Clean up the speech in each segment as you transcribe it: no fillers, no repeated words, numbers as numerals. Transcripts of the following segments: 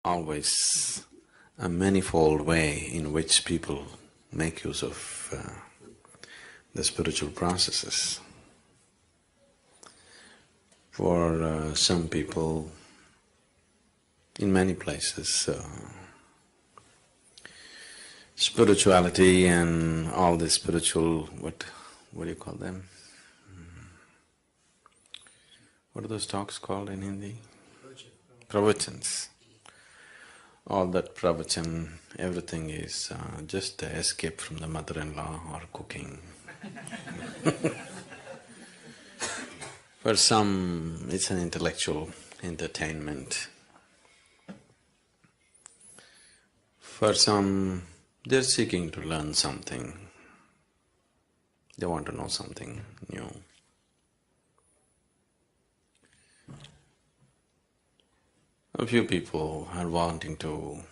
always a manifold way in which people make use of the spiritual processes. For some people, in many places, spirituality and all the spiritual… what do you call them? What are those talks called in Hindi? Pravachans. All that pravachan, everything is just an escape from the mother-in-law or cooking. For some, it's an intellectual entertainment. For some, they're seeking to learn something. They want to know something new. A few people are wanting to,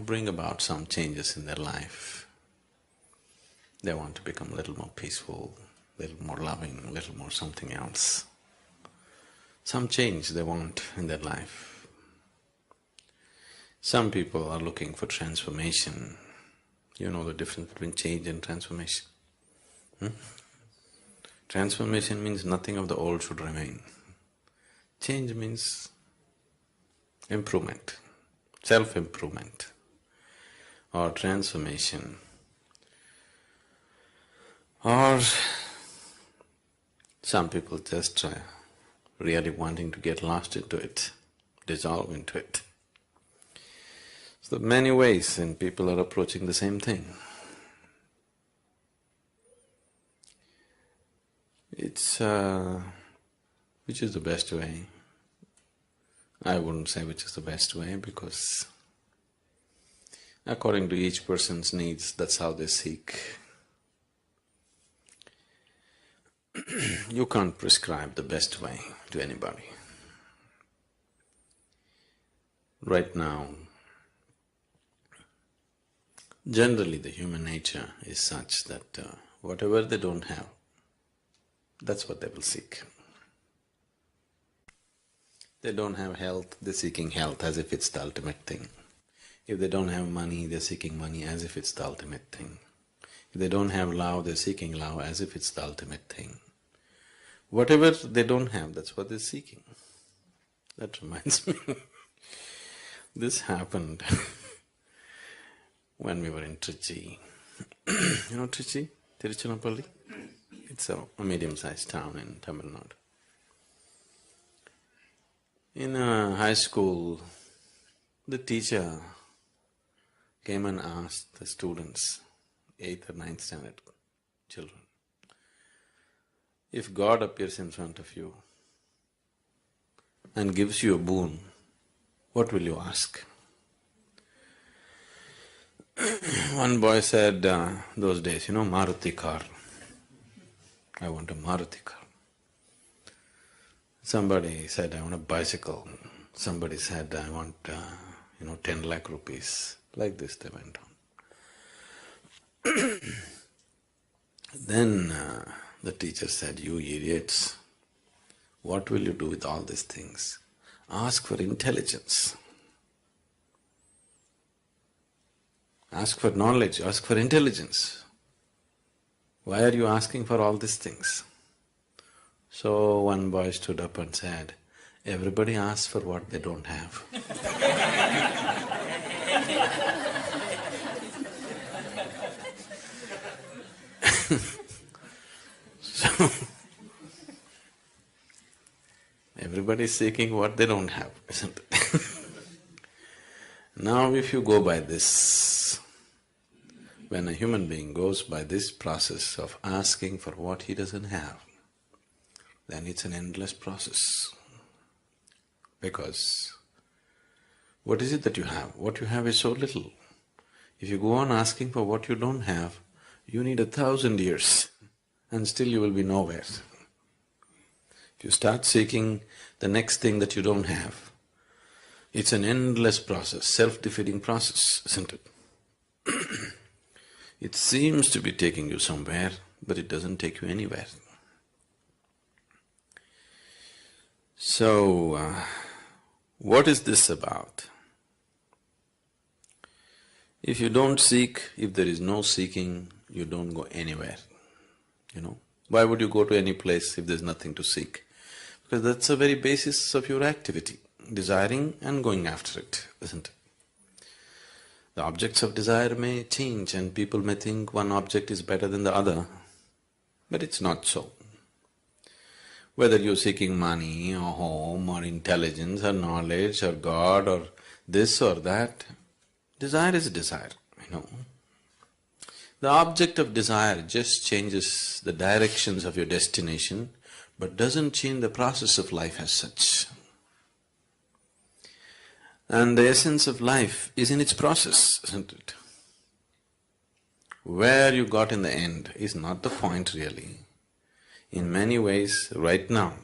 bring about some changes in their life. They want to become a little more peaceful, a little more loving, a little more something else. Some change they want in their life. Some people are looking for transformation. You know the difference between change and transformation? Transformation means nothing of the old should remain. Change means improvement, self-improvement or transformation, or some people just really wanting to get lost into it, dissolve into it. So many ways and people are approaching the same thing. It's… which is the best way? I wouldn't say which is the best way because according to each person's needs, that's how they seek. You can't prescribe the best way to anybody. Right now, generally the human nature is such that whatever they don't have, that's what they will seek. They don't have health, they're seeking health as if it's the ultimate thing. If they don't have money, they're seeking money as if it's the ultimate thing. If they don't have love, they're seeking love as if it's the ultimate thing. Whatever they don't have, that's what they're seeking. That reminds me, this happened when we were in Trichy. You know Trichy? Tiruchirappalli? It's a medium-sized town in Tamil Nadu. In high school, the teacher came and asked the students, 8th or 9th standard children, if God appears in front of you and gives you a boon, what will you ask? One boy said, those days, Maruti car. I want a Maruti car. Somebody said, I want a bicycle. Somebody said, I want, 10 lakh rupees. Like this they went on. Then the teacher said, you idiots, what will you do with all these things? Ask for intelligence. Ask for knowledge, ask for intelligence. Why are you asking for all these things? So one boy stood up and said, everybody asks for what they don't have. So, everybody is seeking what they don't have, isn't it? Now if you go by this, when a human being goes by this process of asking for what he doesn't have, then it's an endless process. Because what is it that you have? What you have is so little. If you go on asking for what you don't have, you need 1,000 years and still you will be nowhere. If you start seeking the next thing that you don't have, it's an endless process, self-defeating process, isn't it? It seems to be taking you somewhere, but it doesn't take you anywhere. So, what is this about? If you don't seek, if there is no seeking, you don't go anywhere, you know. Why would you go to any place if there's nothing to seek? Because that's the very basis of your activity, desiring and going after it, isn't it? The objects of desire may change and people may think one object is better than the other, but it's not so. Whether you're seeking money or home or intelligence or knowledge or God or this or that, desire is desire, you know. The object of desire just changes the directions of your destination, but doesn't change the process of life as such. And the essence of life is in its process, isn't it? Where you got in the end is not the point really. In many ways, right now,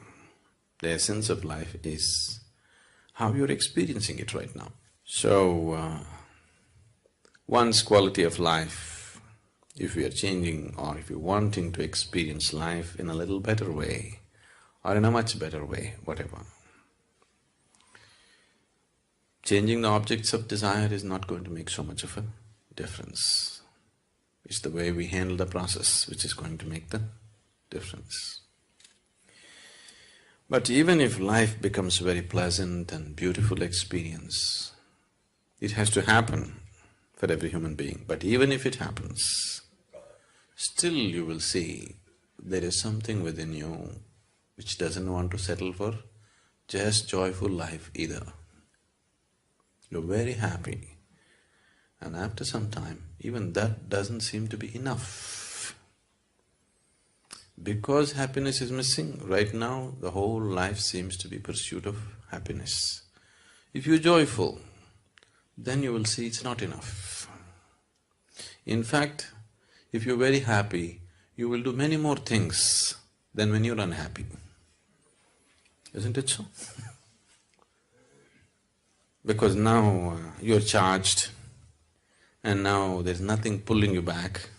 the essence of life is how you're experiencing it right now. So, one's quality of life, if we are changing or if you're wanting to experience life in a little better way or in a much better way, whatever, changing the objects of desire is not going to make so much of a difference. It's the way we handle the process which is going to make the difference. But even if life becomes very pleasant and beautiful experience, it has to happen for every human being. But even if it happens, still you will see there is something within you which doesn't want to settle for just joyful life either. You're very happy, and after some time, even that doesn't seem to be enough. Because happiness is missing, right now the whole life seems to be pursuit of happiness. If you're joyful, then you will see it's not enough. In fact, if you're very happy, you will do many more things than when you're unhappy. Isn't it so? Because now you're charged and now there's nothing pulling you back.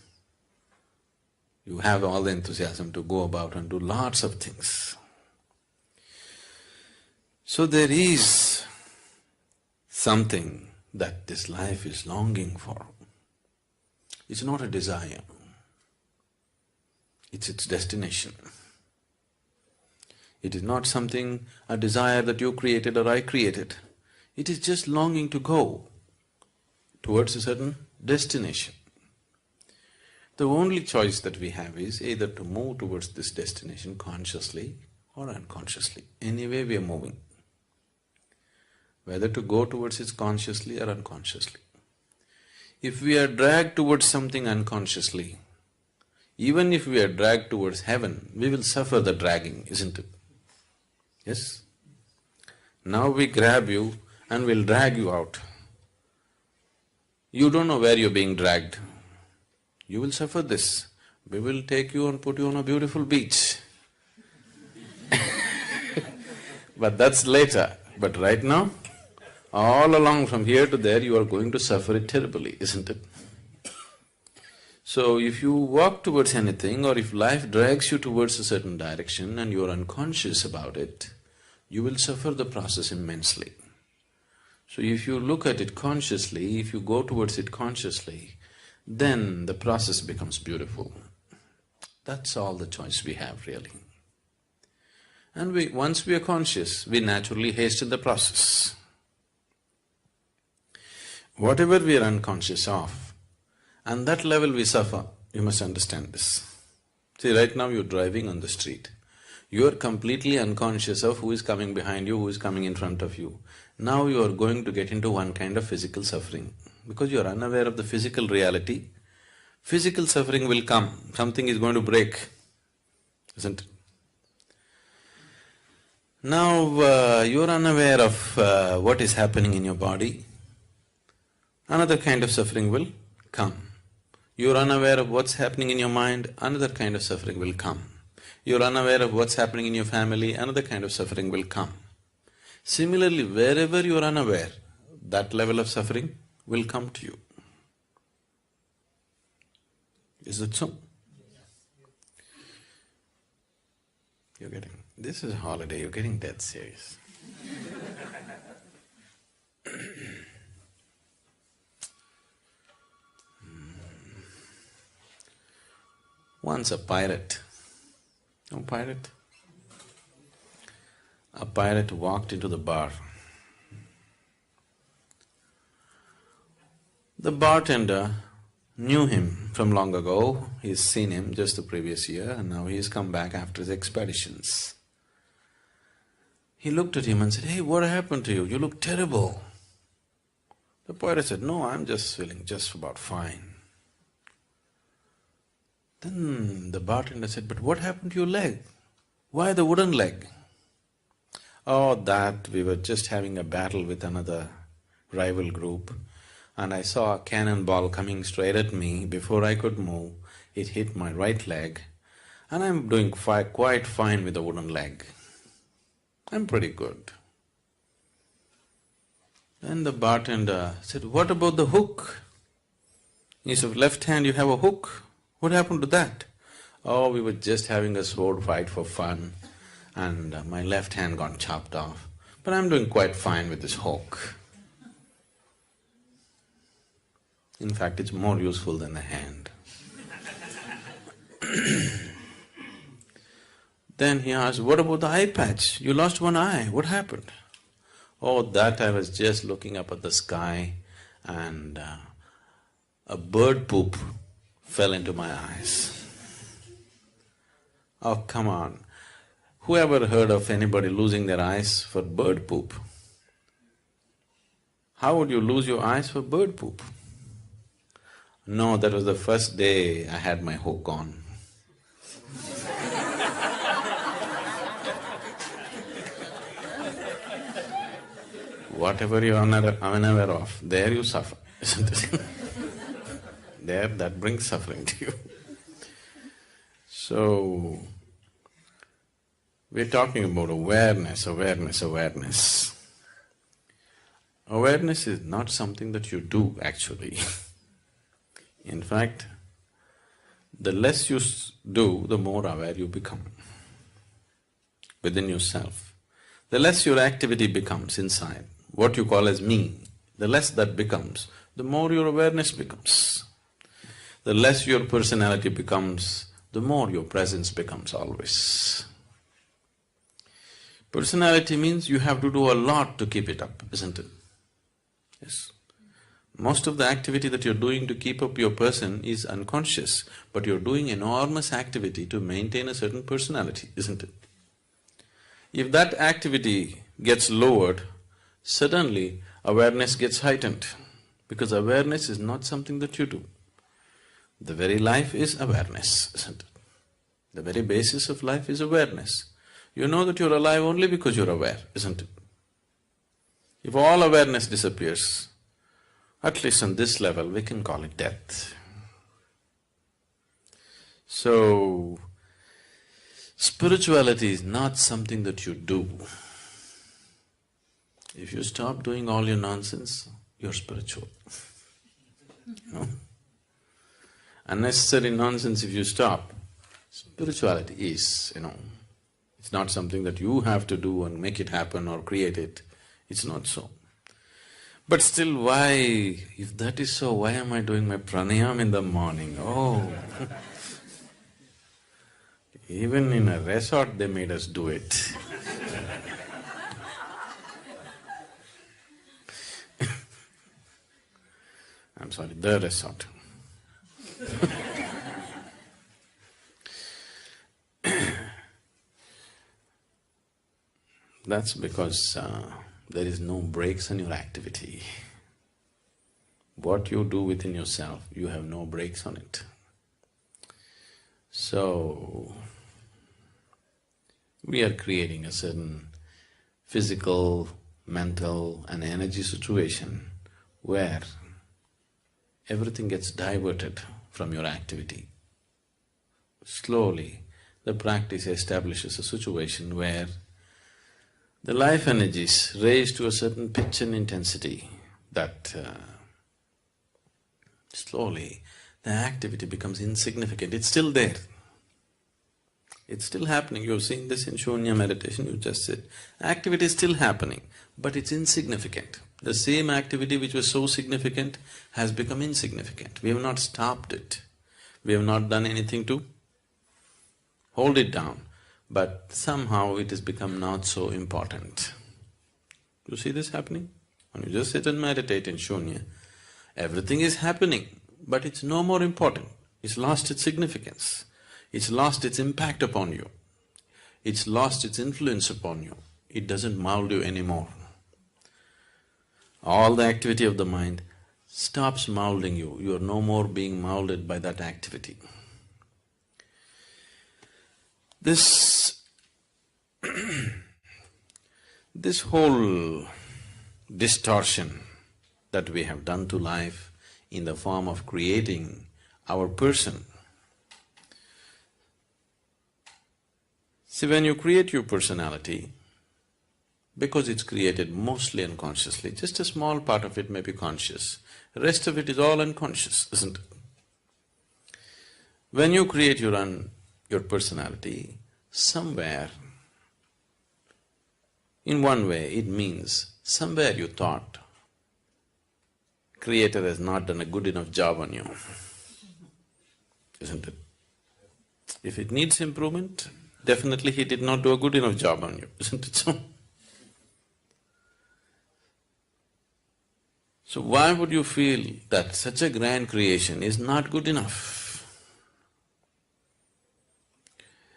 You have all the enthusiasm to go about and do lots of things. So there is something that this life is longing for. It's not a desire, it's its destination. It is not something, a desire that you created or I created. It is just longing to go towards a certain destination. The only choice that we have is either to move towards this destination consciously or unconsciously. Anyway we are moving. Whether to go towards it consciously or unconsciously. If we are dragged towards something unconsciously, even if we are dragged towards heaven, we will suffer the dragging, isn't it? Yes? Now we grab you and we'll drag you out. You don't know where you're being dragged. You will suffer this. We will take you and put you on a beautiful beach. But that's later. But right now, all along from here to there, you are going to suffer it terribly, isn't it? So if you walk towards anything or if life drags you towards a certain direction and you are unconscious about it, you will suffer the process immensely. So if you look at it consciously, if you go towards it consciously, then the process becomes beautiful. That's all the choice we have really. And once we are conscious, we naturally hasten the process. Whatever we are unconscious of, and that level we suffer, you must understand this. See, right now you're driving on the street. You're completely unconscious of who is coming behind you, who is coming in front of you. Now you are going to get into one kind of physical suffering. Because you are unaware of the physical reality, physical suffering will come, something is going to break, isn't it? Now, you are unaware of what is happening in your body, another kind of suffering will come. You are unaware of what's happening in your mind, another kind of suffering will come. You are unaware of what's happening in your family, another kind of suffering will come. Similarly, wherever you are unaware, that level of suffering will come to you. Is it so? You're getting… this is a holiday, you're getting dead serious. Once a pirate, no pirate? A pirate walked into the bar. The bartender knew him from long ago, he's seen him just the previous year and now he's come back after his expeditions. He looked at him and said, "Hey, what happened to you? You look terrible." The pirate said, "No, I'm just feeling just about fine." Then the bartender said, "But what happened to your leg? Why the wooden leg?" "Oh, that we were just having a battle with another rival group and I saw a cannonball coming straight at me. Before I could move, it hit my right leg and I'm doing quite fine with a wooden leg. I'm pretty good." Then the bartender said, "What about the hook? Instead of left hand you have a hook. What happened to that?" "Oh, we were just having a sword fight for fun and my left hand got chopped off, but I'm doing quite fine with this hook. In fact, it's more useful than a hand." Then he asked, "What about the eye patch? You lost one eye, what happened?" "Oh, that I was just looking up at the sky and a bird poop fell into my eyes." Oh, come on. Who ever heard of anybody losing their eyes for bird poop? How would you lose your eyes for bird poop? No, that was the first day I had my hook on. Whatever you're unaware of, there you suffer, isn't it? There, that brings suffering to you. So, we're talking about awareness, awareness, awareness. Awareness is not something that you do actually. In fact, the less you do, the more aware you become within yourself. The less your activity becomes inside, what you call as me, the less that becomes, the more your awareness becomes. The less your personality becomes, the more your presence becomes always. Personality means you have to do a lot to keep it up, isn't it? Yes. Most of the activity that you're doing to keep up your person is unconscious, but you're doing enormous activity to maintain a certain personality, isn't it? If that activity gets lowered, suddenly awareness gets heightened, because awareness is not something that you do. The very life is awareness, isn't it? The very basis of life is awareness. You know that you're alive only because you're aware, isn't it? If all awareness disappears, at least on this level, we can call it death. So, spirituality is not something that you do. If you stop doing all your nonsense, you're spiritual. You know? Unnecessary nonsense if you stop, spirituality is, it's not something that you have to do and make it happen or create it. It's not so. But still, why… if that is so, why am I doing my pranayam in the morning? Oh! Even in a resort they made us do it. I'm sorry, the resort. That's because there is no breaks in your activity. What you do within yourself, you have no breaks on it. So, we are creating a certain physical, mental and energy situation where everything gets diverted from your activity. Slowly, the practice establishes a situation where the life energies raise to a certain pitch and intensity that slowly the activity becomes insignificant. It's still there. It's still happening. You've seen this in Shunya meditation, you just said. Activity is still happening, but it's insignificant. The same activity which was so significant has become insignificant. We have not stopped it. We have not done anything to hold it down, but somehow it has become not so important. You see this happening? When you just sit and meditate in shunya, everything is happening, but it's no more important. It's lost its significance. It's lost its impact upon you. It's lost its influence upon you. It doesn't mold you anymore. All the activity of the mind stops molding you. You are no more being molded by that activity. This this whole distortion that we have done to life in the form of creating our person. See, when you create your personality, because it's created mostly unconsciously, just a small part of it may be conscious, the rest of it is all unconscious, isn't it? When you create your personality, somewhere, in one way, it means somewhere you thought, Creator has not done a good enough job on you, isn't it? If it needs improvement, definitely He did not do a good enough job on you, isn't it so? So why would you feel that such a grand creation is not good enough?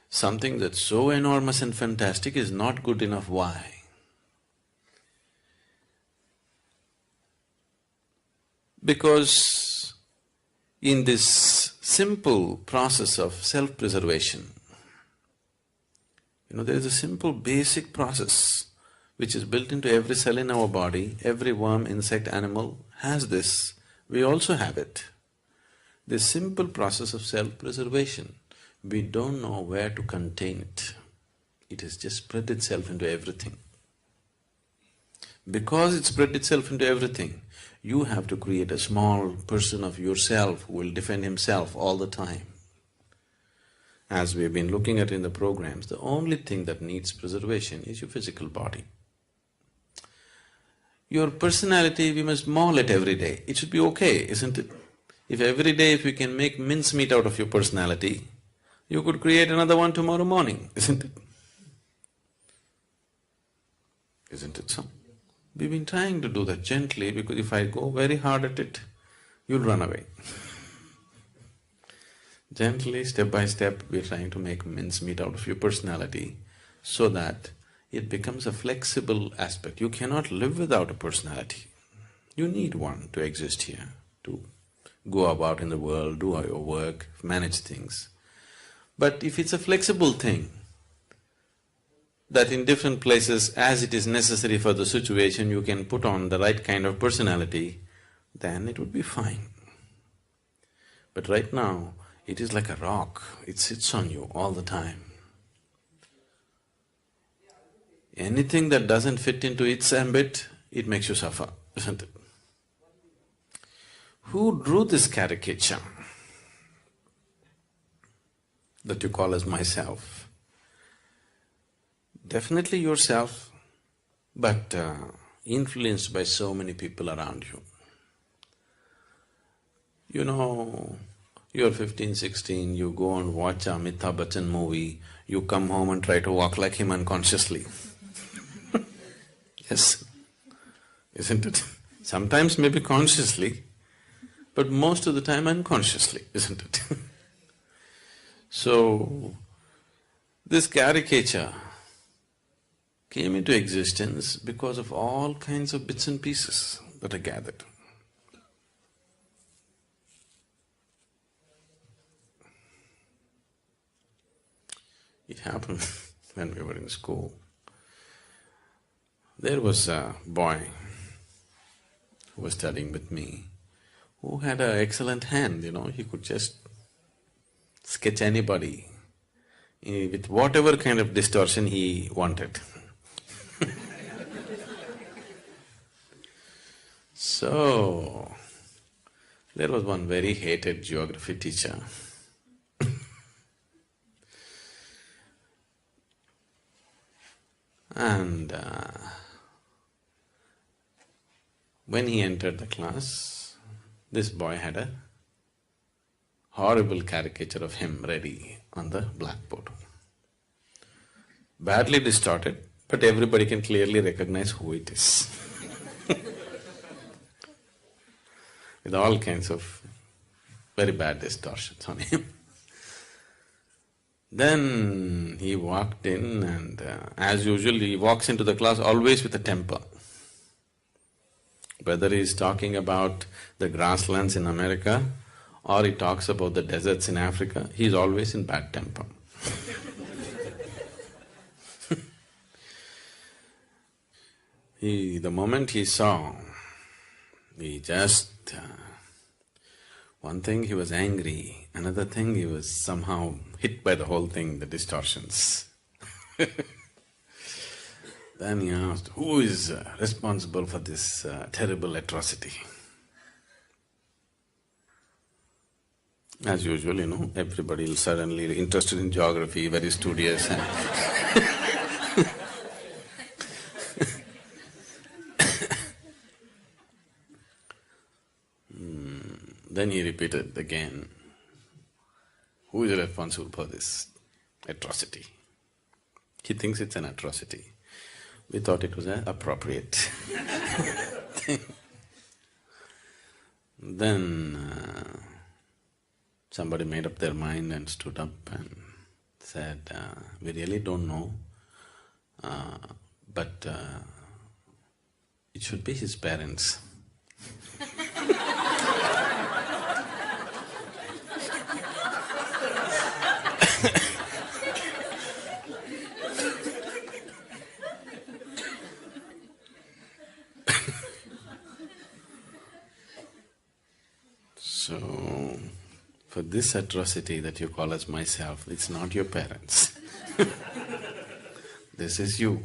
Something that's so enormous and fantastic is not good enough, why? Because in this simple process of self-preservation, there is a simple basic process which is built into every cell in our body. Every worm, insect, animal has this, we also have it. This simple process of self-preservation, we don't know where to contain it. It has just spread itself into everything. Because it spread itself into everything, you have to create a small person of yourself who will defend himself all the time. As we've been looking at in the programs, the only thing that needs preservation is your physical body. Your personality, we must maul it every day. It should be okay, isn't it? If every day if you can make mincemeat out of your personality, you could create another one tomorrow morning, isn't it? Isn't it so? We've been trying to do that gently, because if I go very hard at it, you'll run away. Gently, step by step, we're trying to make mincemeat out of your personality so that it becomes a flexible aspect. You cannot live without a personality. You need one to exist here, to go about in the world, do your work, manage things. But if it's a flexible thing, that in different places, as it is necessary for the situation, you can put on the right kind of personality, then it would be fine. But right now, it is like a rock, it sits on you all the time. Anything that doesn't fit into its ambit, it makes you suffer, isn't it? Who drew this caricature that you call as myself? Definitely yourself, but influenced by so many people around you. You're 15, 16, you go and watch a Amitabh Bachchan movie, you come home and try to walk like him unconsciously. Yes, isn't it? Sometimes maybe consciously, but most of the time unconsciously, isn't it? So, this caricature came into existence because of all kinds of bits and pieces that are gathered. It happened when we were in school. There was a boy who was studying with me, who had an excellent hand, he could just sketch anybody with whatever kind of distortion he wanted. So, there was one very hated geography teacher. And when he entered the class, this boy had a horrible caricature of him ready on the blackboard. badly distorted, but everybody can clearly recognize who it is. With all kinds of very bad distortions on him. Then he walked in and as usual he walks into the class always with a temper. Whether he's talking about the grasslands in America or he talks about the deserts in Africa, he's always in bad temper. The moment he saw, he just… one thing he was angry, another thing he was somehow hit by the whole thing, the distortions. Then he asked, who is responsible for this terrible atrocity? As usual, everybody will suddenly interested in geography, very studious and Then he repeated again, who is responsible for this atrocity? He thinks it's an atrocity. We thought it was an appropriate thing. Then somebody made up their mind and stood up and said, we really don't know, but it should be his parents. So, for this atrocity that you call as myself, it's not your parents. This is you.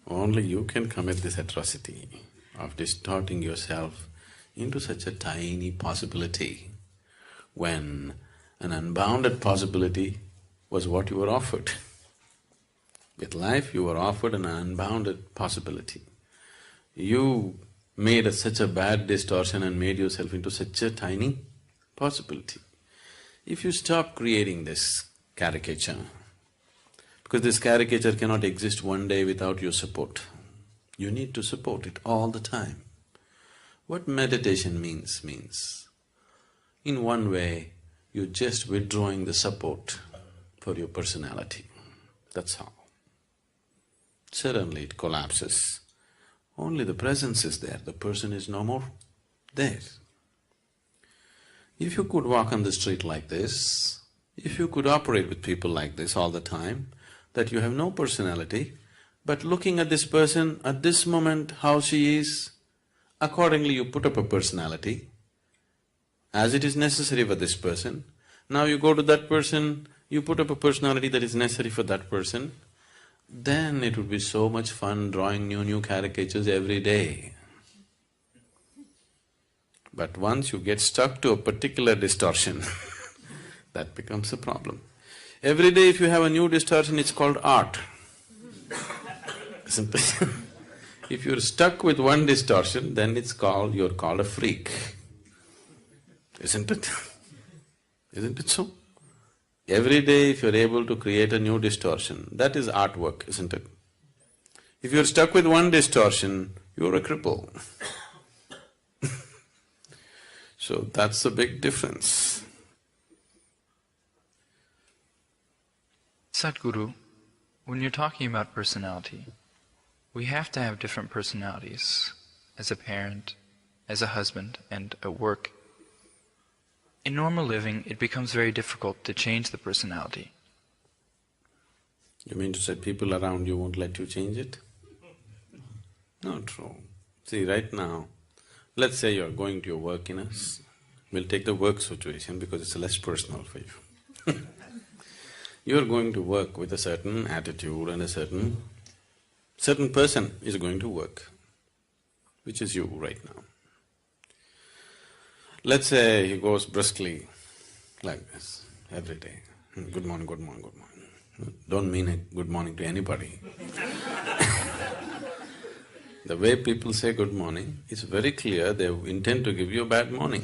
Only you can commit this atrocity of distorting yourself into such a tiny possibility when an unbounded possibility was what you were offered. With life, you were offered an unbounded possibility. You made such a bad distortion and made yourself into such a tiny possibility. If you stop creating this caricature, because this caricature cannot exist one day without your support, you need to support it all the time. What meditation means, in one way, you're just withdrawing the support for your personality, that's all. Suddenly it collapses. Only the presence is there, the person is no more there. If you could walk on the street like this, if you could operate with people like this all the time, that you have no personality, but looking at this person at this moment, how she is, accordingly you put up a personality, as it is necessary for this person. Now you go to that person, you put up a personality that is necessary for that person, then it would be so much fun drawing new caricatures every day. But once you get stuck to a particular distortion, that becomes a problem. Every day if you have a new distortion, it's called art. Isn't it? If you're stuck with one distortion, then you're called a freak. Isn't it? Isn't it so? Every day if you're able to create a new distortion, that is artwork, isn't it? If you're stuck with one distortion, you're a cripple. So that's the big difference. Sadhguru, when you're talking about personality, we have to have different personalities as a parent, as a husband, and at work. In normal living, it becomes very difficult to change the personality. You mean to say people around you won't let you change it? Not true. See, right now, let's say you're going to your work we'll take the work situation because it's less personal for you. You're going to work with a certain attitude and a certain person is going to work, which is you right now. Let's say he goes briskly like this every day, good morning, good morning, good morning. Don't mean a good morning to anybody. The way people say good morning, it's very clear they intend to give you a bad morning.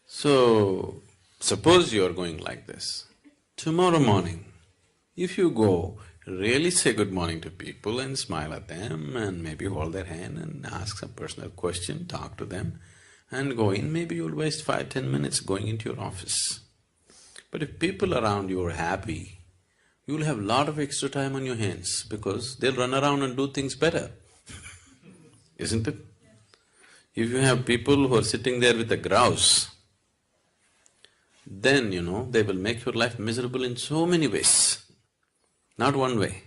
So, Suppose you are going like this. Tomorrow morning, if you go, really say good morning to people and smile at them and maybe hold their hand and ask some personal question, talk to them and go in, maybe you'll waste 5–10 minutes going into your office. But if people around you are happy, you'll have lot of extra time on your hands because they'll run around and do things better, isn't it? If you have people who are sitting there with a grouse, then they will make your life miserable in so many ways. Not one way.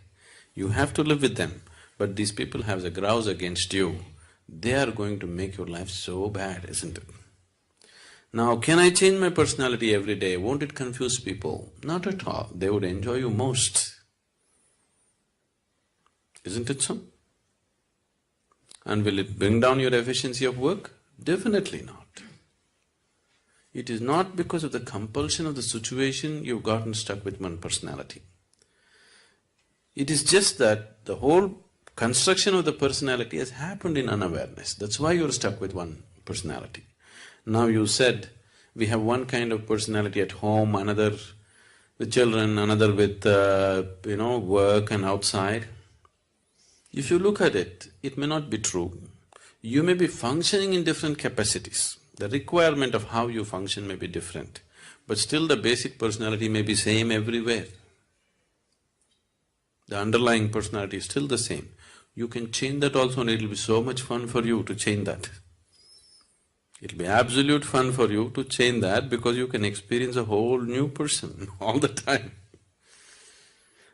You have to live with them, but these people have a grouse against you, they are going to make your life so bad, isn't it? Now, can I change my personality every day? Won't it confuse people? Not at all. They would enjoy you most. Isn't it so? And will it bring down your efficiency of work? Definitely not. It is not because of the compulsion of the situation you've gotten stuck with one personality. It is just that the whole construction of the personality has happened in unawareness. That's why you're stuck with one personality. Now you said, we have one kind of personality at home, another with children, another with work and outside. If you look at it, it may not be true. You may be functioning in different capacities. The requirement of how you function may be different, but still the basic personality may be same everywhere. The underlying personality is still the same. You can change that also and it'll be so much fun for you to change that. It'll be absolute fun for you to change that because you can experience a whole new person all the time.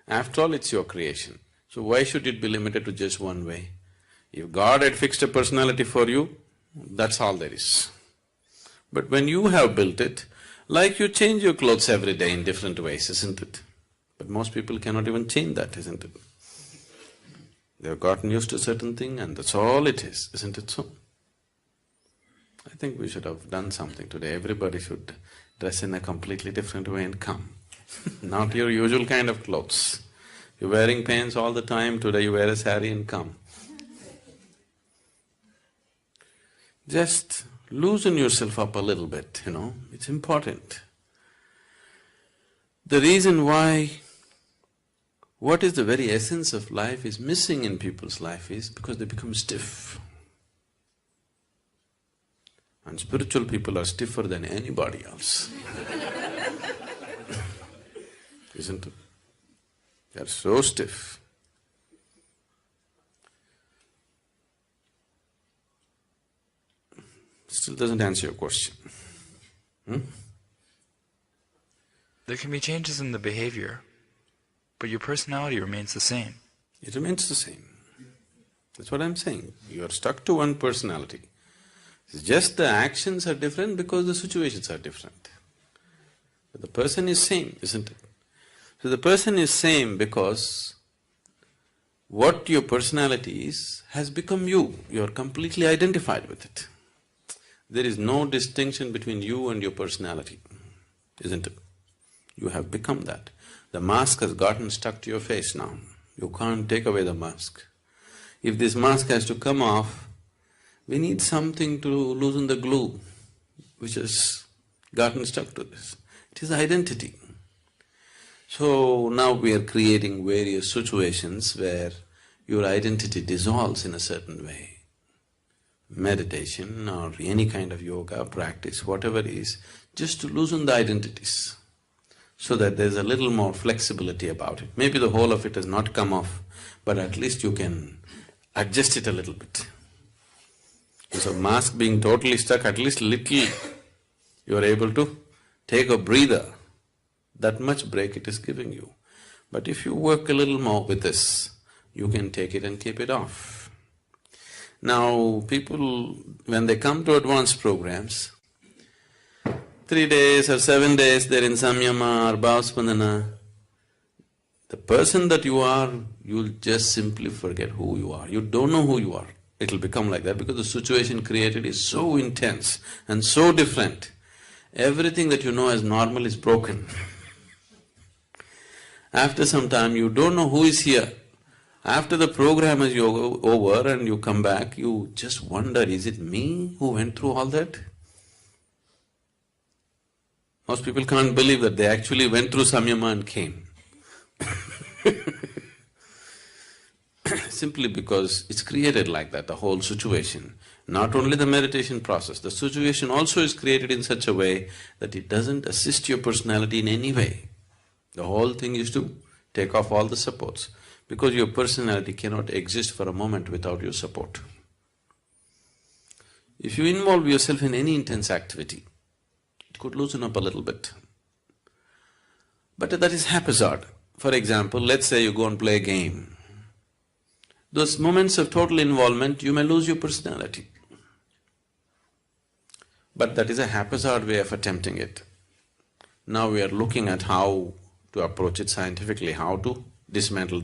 After all, it's your creation. So why should it be limited to just one way? If God had fixed a personality for you, that's all there is. But when you have built it, like you change your clothes every day in different ways, isn't it? But most people cannot even change that, isn't it? They've gotten used to a certain thing and that's all it is, isn't it so? I think we should have done something today. Everybody should dress in a completely different way and come. Not your usual kind of clothes. You're wearing pants all the time, today you wear a saree and come. Just loosen yourself up a little bit, it's important. The reason why what is the very essence of life is missing in people's life is because they become stiff. And spiritual people are stiffer than anybody else. Isn't it? They're so stiff. Still doesn't answer your question. There can be changes in the behavior, but your personality remains the same. It remains the same. That's what I'm saying. You are stuck to one personality. It's just the actions are different because the situations are different. But the person is same, isn't it? So the person is same because what your personality is has become you. You are completely identified with it. There is no distinction between you and your personality, isn't it? You have become that. The mask has gotten stuck to your face now. You can't take away the mask. If this mask has to come off, we need something to loosen the glue which has gotten stuck to this. It is identity. So now we are creating various situations where your identity dissolves in a certain way. Meditation or any kind of yoga practice, whatever it is, just to loosen the identities so that there's a little more flexibility about it. Maybe the whole of it has not come off, but at least you can adjust it a little bit. Instead of mask being totally stuck, at least little you are able to take a breather. That much break it is giving you. But if you work a little more with this, you can take it and keep it off. Now, people, when they come to advanced programs, 3 days or 7 days they're in samyama or bhavspandana, the person that you are, you'll just simply forget who you are. You don't know who you are. It'll become like that because the situation created is so intense and so different. Everything that you know as normal is broken. After some time, you don't know who is here. After the program is over and you come back, you just wonder, is it me who went through all that? Most people can't believe that they actually went through samyama and came. Simply because it's created like that, the whole situation. Not only the meditation process, the situation also is created in such a way that it doesn't assist your personality in any way. The whole thing is to take off all the supports, because your personality cannot exist for a moment without your support. If you involve yourself in any intense activity, it could loosen up a little bit. But that is haphazard. For example, let's say you go and play a game. Those moments of total involvement, you may lose your personality. But that is a haphazard way of attempting it. Now we are looking at how to approach it scientifically, how to dismantle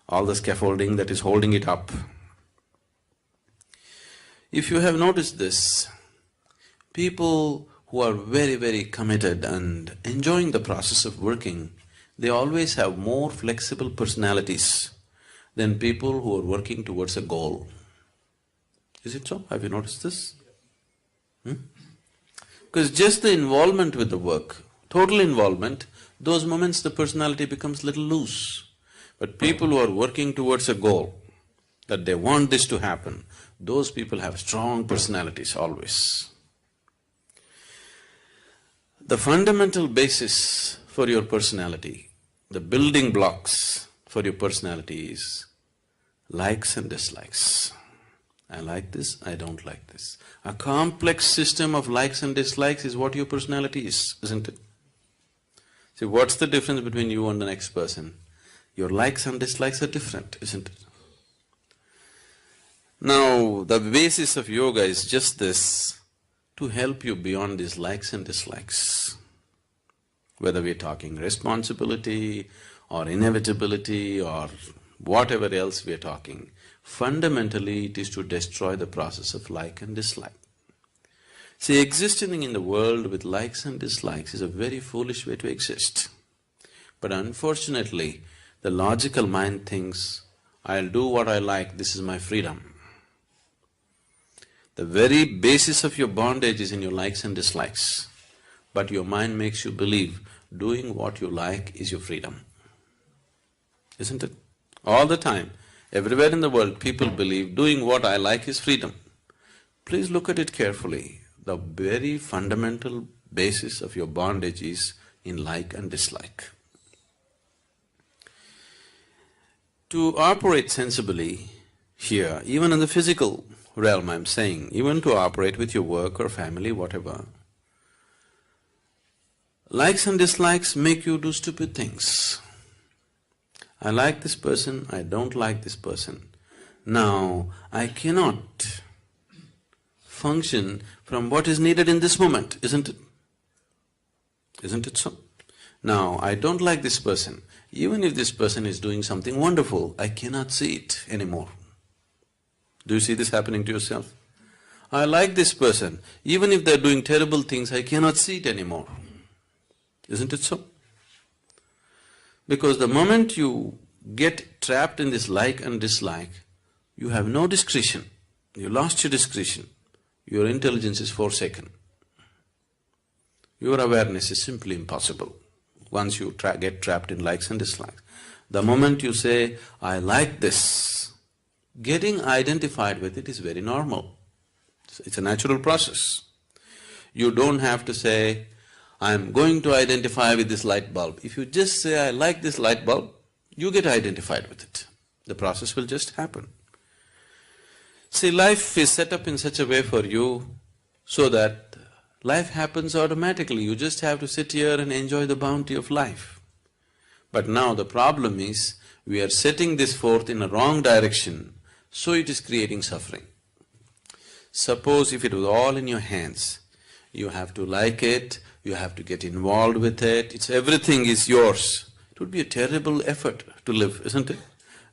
all the scaffolding that is holding it up. If you have noticed this, people who are very, very committed and enjoying the process of working, they always have more flexible personalities than people who are working towards a goal. Is it so? Have you noticed this? Because just the involvement with the work, total involvement, those moments the personality becomes little loose. But people who are working towards a goal, that they want this to happen, those people have strong personalities always. The fundamental basis for your personality, the building blocks for your personality is likes and dislikes. I like this, I don't like this. A complex system of likes and dislikes is what your personality is, isn't it? See, what's the difference between you and the next person? Your likes and dislikes are different, isn't it? Now, the basis of yoga is just this, to help you beyond these likes and dislikes. Whether we're talking responsibility or inevitability or whatever else we're talking, fundamentally it is to destroy the process of like and dislike. See, existing in the world with likes and dislikes is a very foolish way to exist. But unfortunately, the logical mind thinks, I'll do what I like, this is my freedom. The very basis of your bondage is in your likes and dislikes, but your mind makes you believe doing what you like is your freedom. Isn't it? All the time, everywhere in the world, people believe doing what I like is freedom. Please look at it carefully. The very fundamental basis of your bondage is in like and dislike. To operate sensibly here, even in the physical realm I'm saying, even to operate with your work or family, whatever, likes and dislikes make you do stupid things. I like this person, I don't like this person. Now, I cannot function from what is needed in this moment, isn't it? Isn't it so? Now, I don't like this person. Even if this person is doing something wonderful, I cannot see it anymore. Do you see this happening to yourself? I like this person. Even if they're doing terrible things, I cannot see it anymore. Isn't it so? Because the moment you get trapped in this like and dislike, you have no discretion. You lost your discretion. Your intelligence is forsaken. Your awareness is simply impossible once you get trapped in likes and dislikes. The moment you say, I like this, getting identified with it is very normal. It's a natural process. You don't have to say, I'm going to identify with this light bulb. If you just say, I like this light bulb, you get identified with it. The process will just happen. See, life is set up in such a way for you so that life happens automatically. You just have to sit here and enjoy the bounty of life. But now the problem is, we are setting this forth in a wrong direction, so it is creating suffering. Suppose if it was all in your hands, you have to like it, you have to get involved with it, everything is yours. It would be a terrible effort to live, isn't it?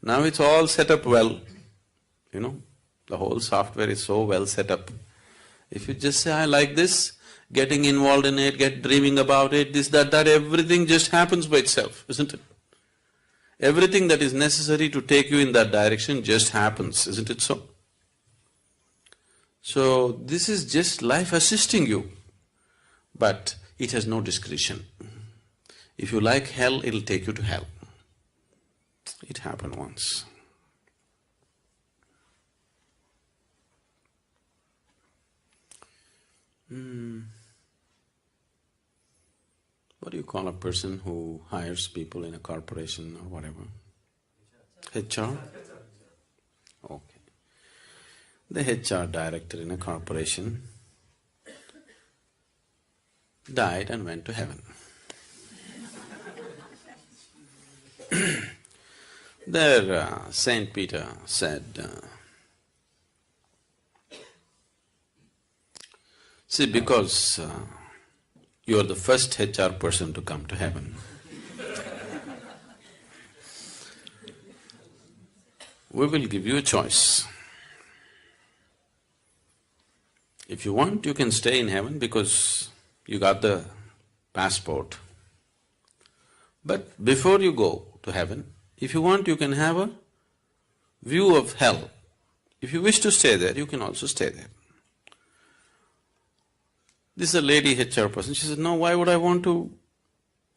Now it's all set up well, the whole software is so well set up. If you just say, I like this, getting involved in it, dreaming about it, this, that, everything just happens by itself, isn't it? Everything that is necessary to take you in that direction just happens, isn't it so? So, this is just life assisting you. But it has no discretion. If you like hell, it'll take you to hell. It happened once. What do you call a person who hires people in a corporation or whatever? HR? Okay. The HR director in a corporation died and went to heaven. There, Saint Peter said, see, because you are the first HR person to come to heaven, we will give you a choice. If you want, you can stay in heaven because you got the passport. But before you go to heaven, if you want, you can have a view of hell. If you wish to stay there, you can also stay there. This is a lady HR person. She said, no, why would I want to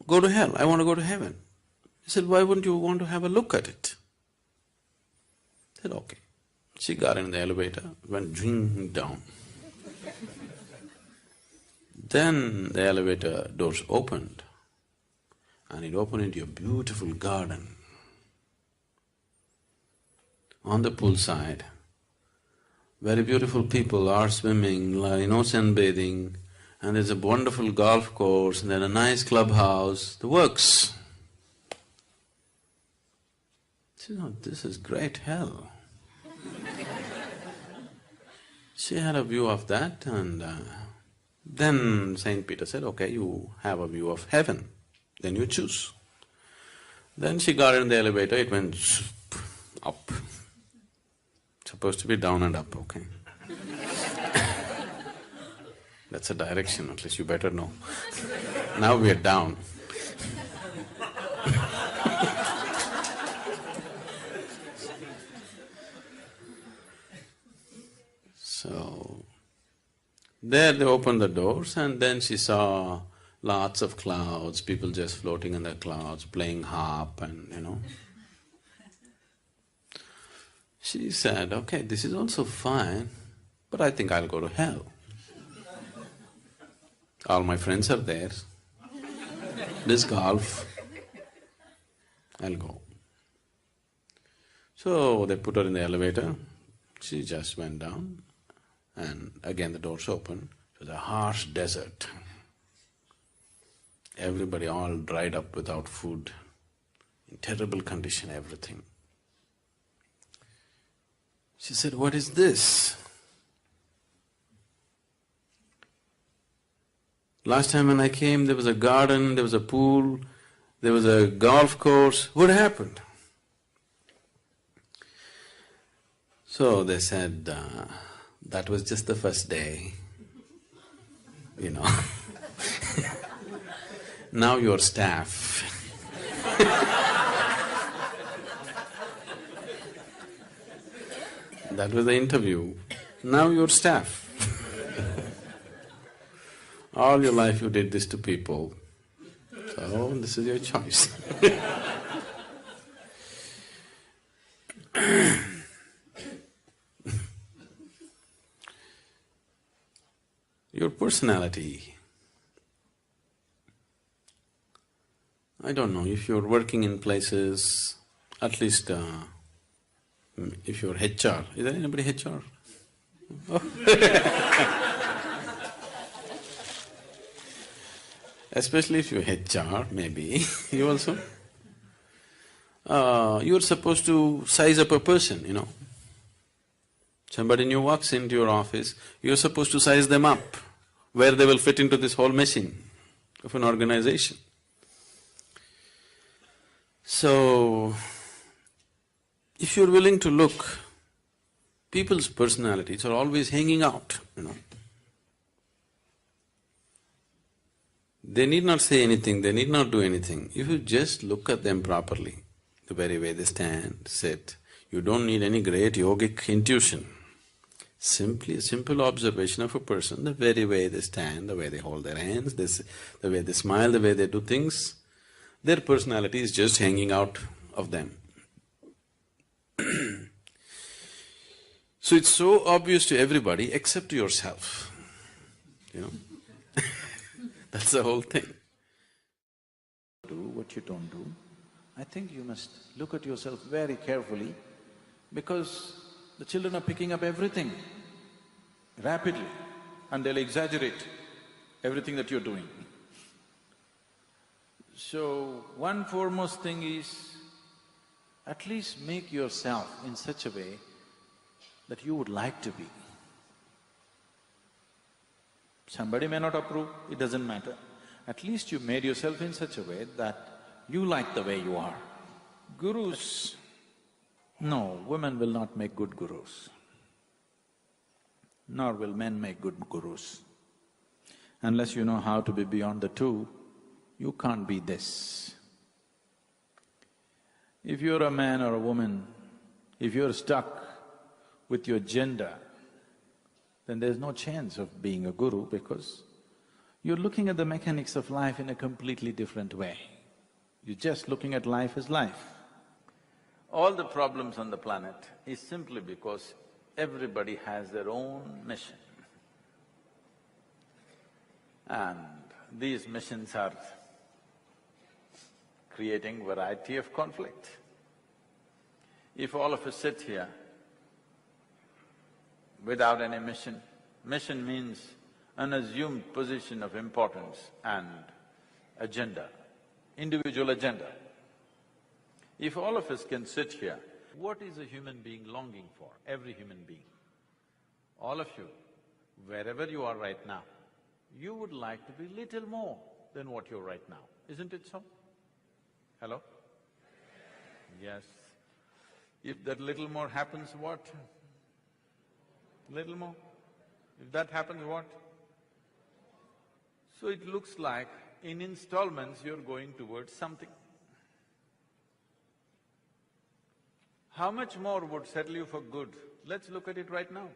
go to hell? I want to go to heaven. He said, why wouldn't you want to have a look at it? I said, okay. She got in the elevator, went ding down. Then the elevator doors opened, and it opened into a beautiful garden. On the poolside, very beautiful people are swimming, sunbathing, and there's a wonderful golf course, and then a nice clubhouse, the works. She said, oh, this is great hell. She had a view of that, and then Saint Peter said, okay, you have a view of heaven, then you choose. Then she got in the elevator, it went up. Supposed to be down and up, okay? That's a direction, at least you better know. Now we are down. So, there they opened the doors and then she saw lots of clouds, people just floating in the clouds, playing harp and She said, okay, this is also fine, but I think I'll go to hell. All my friends are there, this golf, I'll go. So they put her in the elevator, she just went down and again the doors opened. It was a harsh desert. Everybody all dried up without food, in terrible condition, everything. She said, what is this? Last time when I came, there was a garden, there was a pool, there was a golf course. What happened? So they said, that was just the first day, Now you're staff. That was the interview. Now you're staff. All your life you did this to people, so this is your choice. Your personality. I don't know, if you're working in places, at least if you're HR, is there anybody HR? Oh. Especially if you're HR, maybe, you also. You're supposed to size up a person, Somebody new walks into your office, you're supposed to size them up, where they will fit into this whole machine of an organization. So, if you're willing to look, people's personalities are always hanging out, They need not say anything, they need not do anything. If you just look at them properly, the very way they stand, sit, you don't need any great yogic intuition. Simply a simple observation of a person, the very way they stand, the way they hold their hands, the way they smile, the way they do things, their personality is just hanging out of them. So it's so obvious to everybody except to yourself, you know. That's the whole thing. Do what you don't do. I think you must look at yourself very carefully because the children are picking up everything rapidly and they'll exaggerate everything that you're doing. So, one foremost thing is at least make yourself in such a way that you would like to be. Somebody may not approve, it doesn't matter. At least you made yourself in such a way that you like the way you are. Gurus… No, women will not make good gurus, nor will men make good gurus. Unless you know how to be beyond the two, you can't be this. If you're a man or a woman, if you're stuck with your gender, then there's no chance of being a guru because you're looking at the mechanics of life in a completely different way. You're just looking at life as life. All the problems on the planet is simply because everybody has their own mission. And these missions are creating variety of conflict. If all of us sit here without any mission, mission means an assumed position of importance and agenda, individual agenda. If all of us can sit here, what is a human being longing for? Every human being. All of you, wherever you are right now, you would like to be little more than what you're right now, isn't it so? Hello? Yes. If that little more happens, what? Little more? If that happens, what? So it looks like in installments you're going towards something. How much more would settle you for good? Let's look at it right now.